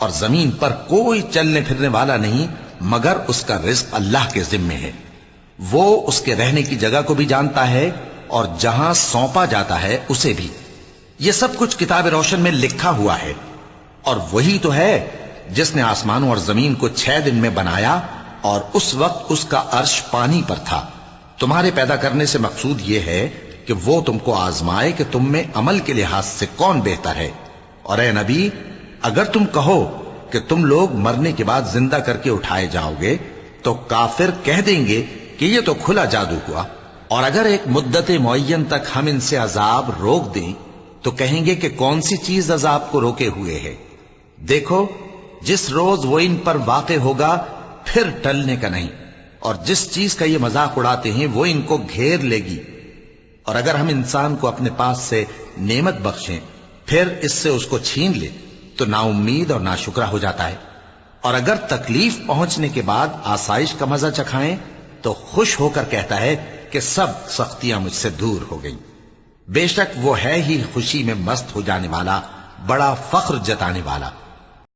اور زمین پر کوئی چلنے پھرنے والا نہیں مگر اس کا رزق اللہ کے ذمے ہے. وہ اس کے رہنے کی جگہ کو بھی جانتا ہے اور جہاں سونپا جاتا ہے اسے بھی. یہ سب کچھ کتاب روشن میں لکھا ہوا ہے. اور وہی تو ہے جس نے آسمانوں اور زمین کو 6 دن میں بنایا اور اس وقت اس کا عرش پانی پر تھا. تمہارے پیدا کرنے سے مقصود یہ ہے کہ وہ تم کو آزمائے کہ تم میں عمل کے لحاظ سے کون بہتر ہے. اور اے نبی، اگر تم کہو کہ تم لوگ مرنے کے بعد زندہ کر کے اٹھائے جاؤ گے تو کافر کہہ دیں گے کہ یہ تو کھلا جادو ہوا. اور اگر ایک مدت معین تک ہم ان سے عذاب روک دیں تو کہیں گے کہ کون سی چیز عذاب کو روکے ہوئے ہے. دیکھو، جس روز وہ ان پر واقع ہوگا پھر ٹلنے کا نہیں، اور جس چیز کا یہ مذاق اڑاتے ہیں وہ ان کو گھیر لے گی. اور اگر ہم انسان کو اپنے پاس سے نعمت بخشیں پھر اس سے اس کو چھین لے تو نا امید اور ناشکرا ہو جاتا ہے. اور اگر تکلیف پہنچنے کے بعد آسائش کا مزہ چکھائیں تو خوش ہو کر کہتا ہے کہ سب سختیاں مجھ سے دور ہو گئیں. بے شک وہ ہے ہی خوشی میں مست ہو جانے والا، بڑا فخر جتانے والا.